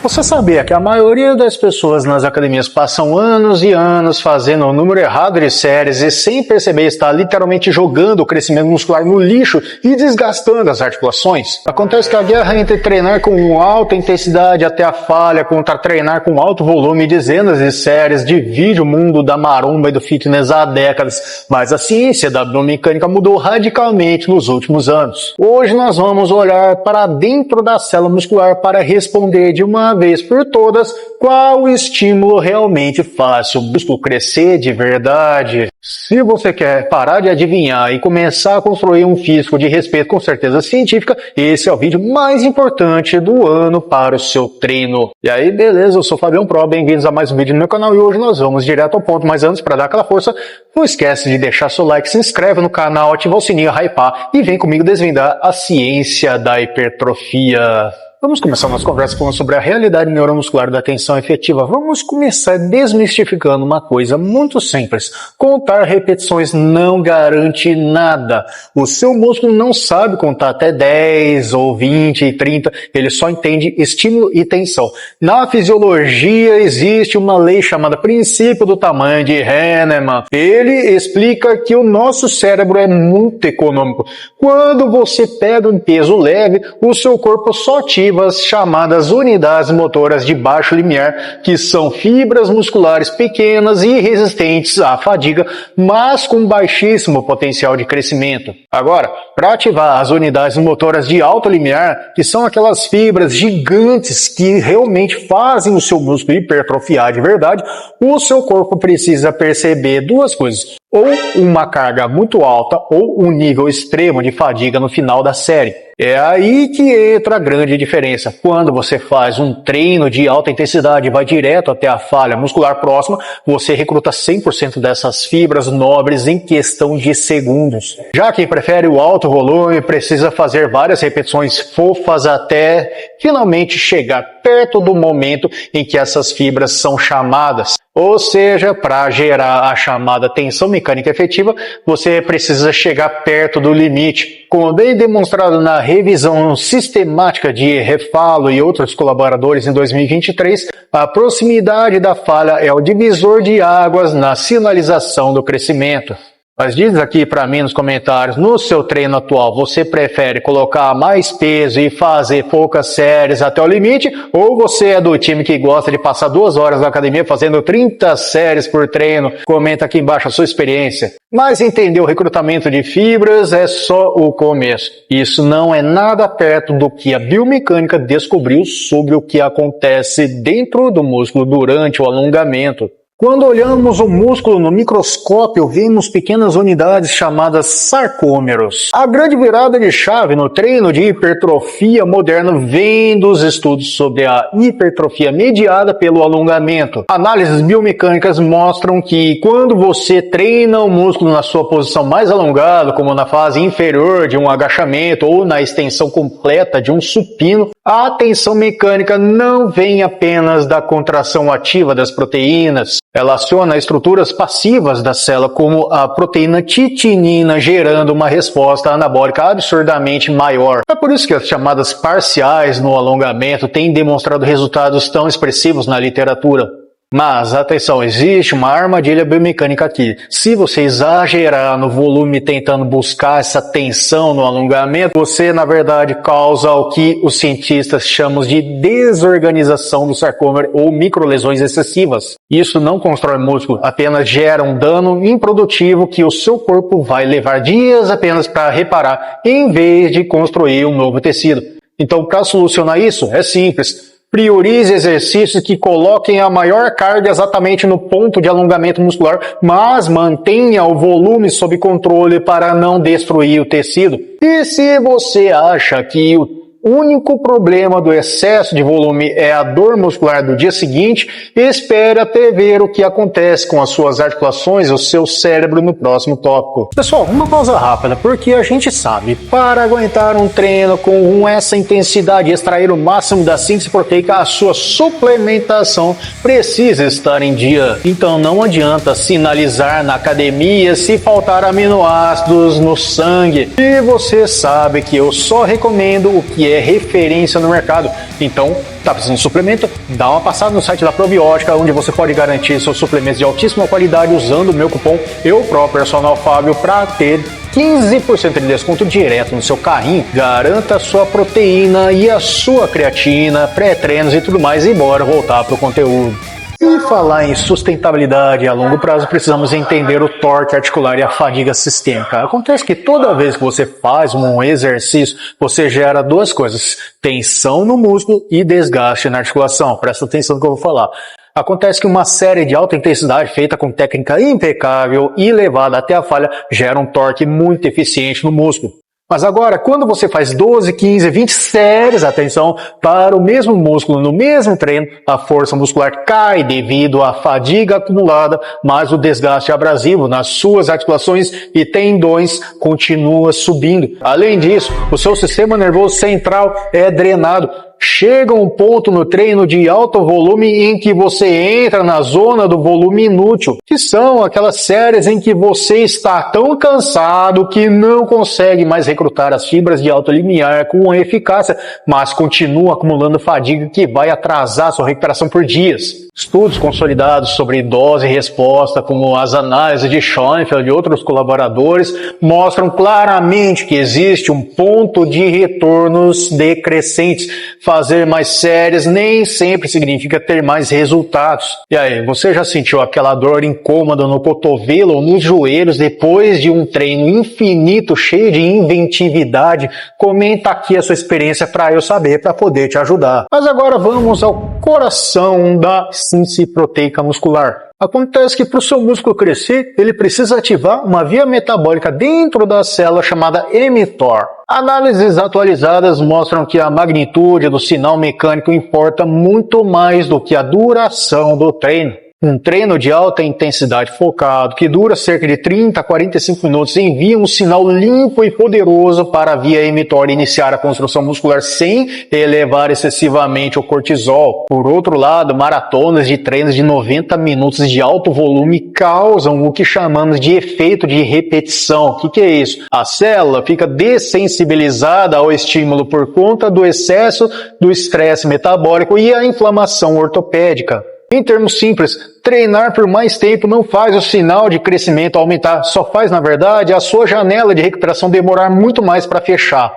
Você sabia que a maioria das pessoas nas academias passam anos e anos fazendo o número errado de séries e sem perceber está literalmente jogando o crescimento muscular no lixo e desgastando as articulações? Acontece que a guerra entre treinar com alta intensidade até a falha contra treinar com alto volume e dezenas de séries divide o mundo da maromba e do fitness há décadas, mas a ciência da biomecânica mudou radicalmente nos últimos anos. Hoje nós vamos olhar para dentro da célula muscular para responder de uma vez por todas qual estímulo realmente faz o músculo crescer de verdade. Se você quer parar de adivinhar e começar a construir um físico de respeito com certeza científica, esse é o vídeo mais importante do ano para o seu treino. E aí, beleza? Eu sou o Fabião Pro, bem-vindos a mais um vídeo no meu canal e hoje nós vamos direto ao ponto, mas antes, para dar aquela força, não esquece de deixar seu like, se inscreve no canal, ativa o sininho, hypar e vem comigo desvendar a ciência da hipertrofia. Vamos começar nossa conversa falando sobre a realidade neuromuscular da tensão efetiva. Vamos começar desmistificando uma coisa muito simples. Contar repetições não garante nada. O seu músculo não sabe contar até 10 ou 20 e 30. Ele só entende estímulo e tensão. Na fisiologia existe uma lei chamada princípio do tamanho de Hahnemann. Ele explica que o nosso cérebro é muito econômico. Quando você pega um peso leve, o seu corpo só ativa as chamadas unidades motoras de baixo limiar, que são fibras musculares pequenas e resistentes à fadiga, mas com baixíssimo potencial de crescimento. Agora, para ativar as unidades motoras de alto limiar, que são aquelas fibras gigantes que realmente fazem o seu músculo hipertrofiar de verdade, o seu corpo precisa perceber duas coisas: ou uma carga muito alta ou um nível extremo de fadiga no final da série. É aí que entra a grande diferença. Quando você faz um treino de alta intensidade e vai direto até a falha muscular próxima, você recruta 100% dessas fibras nobres em questão de segundos. Já quem prefere o alto volume precisa fazer várias repetições fofas até finalmente chegar perto do momento em que essas fibras são chamadas. Ou seja, para gerar a chamada tensão mecânica efetiva, você precisa chegar perto do limite. Como bem demonstrado na revisão sistemática de Refalo e outros colaboradores em 2023, a proximidade da falha é o divisor de águas na sinalização do crescimento. Mas diz aqui para mim nos comentários, no seu treino atual, você prefere colocar mais peso e fazer poucas séries até o limite? Ou você é do time que gosta de passar 2 horas na academia fazendo 30 séries por treino? Comenta aqui embaixo a sua experiência. Mas entender o recrutamento de fibras é só o começo. Isso não é nada perto do que a biomecânica descobriu sobre o que acontece dentro do músculo durante o alongamento. Quando olhamos o músculo no microscópio, vemos pequenas unidades chamadas sarcômeros. A grande virada de chave no treino de hipertrofia moderno vem dos estudos sobre a hipertrofia mediada pelo alongamento. Análises biomecânicas mostram que quando você treina o músculo na sua posição mais alongada, como na fase inferior de um agachamento ou na extensão completa de um supino, a tensão mecânica não vem apenas da contração ativa das proteínas. Ela aciona estruturas passivas da célula, como a proteína titinina, gerando uma resposta anabólica absurdamente maior. É por isso que as chamadas parciais no alongamento têm demonstrado resultados tão expressivos na literatura. Mas, atenção, existe uma armadilha biomecânica aqui. Se você exagerar no volume tentando buscar essa tensão no alongamento, você, na verdade, causa o que os cientistas chamam de desorganização do sarcômero ou microlesões excessivas. Isso não constrói músculo, apenas gera um dano improdutivo que o seu corpo vai levar dias apenas para reparar, em vez de construir um novo tecido. Então, para solucionar isso, é simples. Priorize exercícios que coloquem a maior carga exatamente no ponto de alongamento muscular, mas mantenha o volume sob controle para não destruir o tecido. E se você acha que o único problema do excesso de volume é a dor muscular do dia seguinte, espere até ver o que acontece com as suas articulações e o seu cérebro no próximo tópico. Pessoal, uma pausa rápida, porque a gente sabe, para aguentar um treino com essa intensidade e extrair o máximo da síntese proteica, a sua suplementação precisa estar em dia. Então não adianta sinalizar na academia se faltar aminoácidos no sangue. E você sabe que eu só recomendo o que que é referência no mercado. Então, tá precisando de suplemento? Dá uma passada no site da Probiótica, onde você pode garantir seus suplementos de altíssima qualidade usando o meu cupom EUPROPERSONALFábio para ter 15% de desconto direto no seu carrinho. Garanta a sua proteína e a sua creatina, pré-treinos e tudo mais, e bora voltar pro conteúdo. E falar em sustentabilidade a longo prazo, precisamos entender o torque articular e a fadiga sistêmica. Acontece que toda vez que você faz um exercício, você gera duas coisas: tensão no músculo e desgaste na articulação. Presta atenção no que eu vou falar. Acontece que uma série de alta intensidade feita com técnica impecável e levada até a falha gera um torque muito eficiente no músculo. Mas agora, quando você faz 12, 15, 20 séries, atenção, para o mesmo músculo no mesmo treino, a força muscular cai devido à fadiga acumulada, mas o desgaste abrasivo nas suas articulações e tendões continua subindo. Além disso, o seu sistema nervoso central é drenado. Chega um ponto no treino de alto volume em que você entra na zona do volume inútil, que são aquelas séries em que você está tão cansado que não consegue mais recrutar as fibras de alto limiar com eficácia, mas continua acumulando fadiga que vai atrasar sua recuperação por dias. Estudos consolidados sobre dose e resposta, como as análises de Schoenfeld e outros colaboradores, mostram claramente que existe um ponto de retornos decrescentes. Fazer mais séries nem sempre significa ter mais resultados. E aí, você já sentiu aquela dor incômoda no cotovelo ou nos joelhos depois de um treino infinito, cheio de inventividade? Comenta aqui a sua experiência para eu saber, para poder te ajudar. Mas agora vamos ao coração da síntese proteica muscular. Acontece que para o seu músculo crescer, ele precisa ativar uma via metabólica dentro da célula chamada mTOR. Análises atualizadas mostram que a magnitude do sinal mecânico importa muito mais do que a duração do treino. Um treino de alta intensidade focado, que dura cerca de 30 a 45 minutos, envia um sinal limpo e poderoso para a via mTOR iniciar a construção muscular sem elevar excessivamente o cortisol. Por outro lado, maratonas de treinos de 90 minutos de alto volume causam o que chamamos de efeito de repetição. O que é isso? A célula fica dessensibilizada ao estímulo por conta do excesso do estresse metabólico e a inflamação ortopédica. Em termos simples, treinar por mais tempo não faz o sinal de crescimento aumentar, só faz, na verdade, a sua janela de recuperação demorar muito mais para fechar.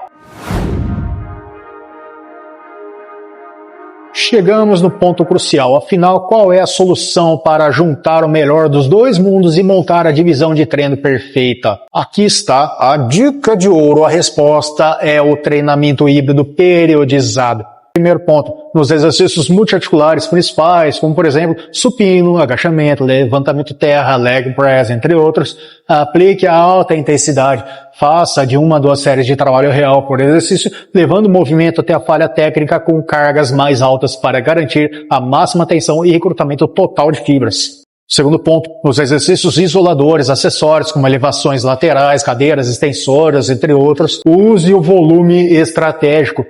Chegamos no ponto crucial, afinal, qual é a solução para juntar o melhor dos dois mundos e montar a divisão de treino perfeita? Aqui está a dica de ouro, a resposta é o treinamento híbrido periodizado. Primeiro ponto, nos exercícios multiarticulares principais, como por exemplo, supino, agachamento, levantamento terra, leg press, entre outros, aplique a alta intensidade. Faça de 1 a 2 séries de trabalho real por exercício, levando o movimento até a falha técnica com cargas mais altas para garantir a máxima tensão e recrutamento total de fibras. Segundo ponto, nos exercícios isoladores, acessórios como elevações laterais, cadeiras, extensoras, entre outros, use o volume estratégico.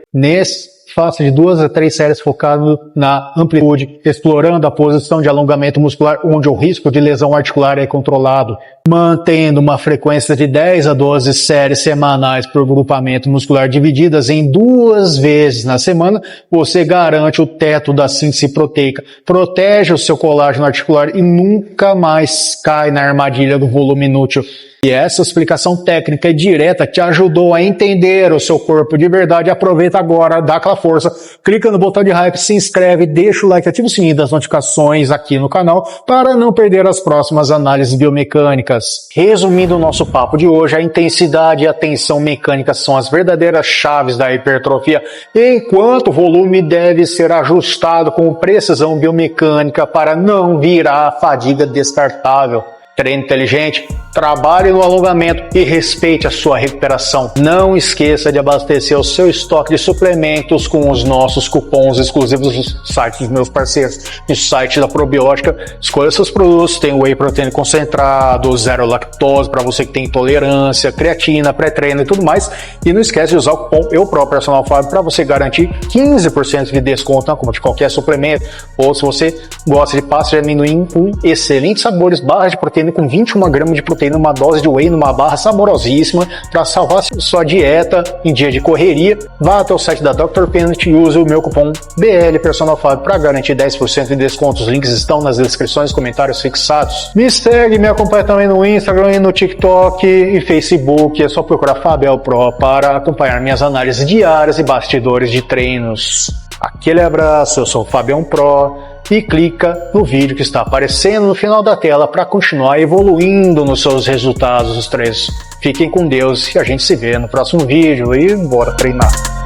Faça de 2 a 3 séries focado na amplitude, explorando a posição de alongamento muscular onde o risco de lesão articular é controlado, mantendo uma frequência de 10 a 12 séries semanais por grupamento muscular divididas em 2 vezes na semana. Você garante o teto da síntese proteica, protege o seu colágeno articular e nunca mais cai na armadilha do volume inútil. E essa explicação técnica e direta te ajudou a entender o seu corpo de verdade. Aproveita agora, dá aquela força, clica no botão de hype, se inscreve, deixa o like, ativa o sininho das notificações aqui no canal para não perder as próximas análises biomecânicas. Resumindo o nosso papo de hoje, a intensidade e a tensão mecânica são as verdadeiras chaves da hipertrofia, enquanto o volume deve ser ajustado com precisão biomecânica para não virar fadiga descartável. Treino inteligente, trabalhe no alongamento e respeite a sua recuperação. Não esqueça de abastecer o seu estoque de suplementos com os nossos cupons exclusivos no site dos meus parceiros, no site da Probiótica. Escolha seus produtos, tem whey protein concentrado, zero lactose para você que tem intolerância, creatina, pré-treino e tudo mais. E não esquece de usar o cupom EUPROPERSONALFábio para você garantir 15% de desconto na compra de qualquer suplemento. Ou se você gosta de pasta de amendoim com excelentes sabores, barras de proteína proteína com 21 gramas de proteína, uma dose de whey numa barra saborosíssima para salvar sua dieta em dia de correria. Vá até o site da Dr. Peanut e use o meu cupom BLPersonalFábio para garantir 10% de desconto. Os links estão nas descrições e comentários fixados. Me segue, me acompanha também no Instagram e no TikTok e Facebook. É só procurar Fabiel Pro para acompanhar minhas análises diárias e bastidores de treinos. Aquele abraço, eu sou o Fabião Pro e clica no vídeo que está aparecendo no final da tela para continuar evoluindo nos seus resultados dos treinos. Fiquem com Deus e a gente se vê no próximo vídeo e bora treinar!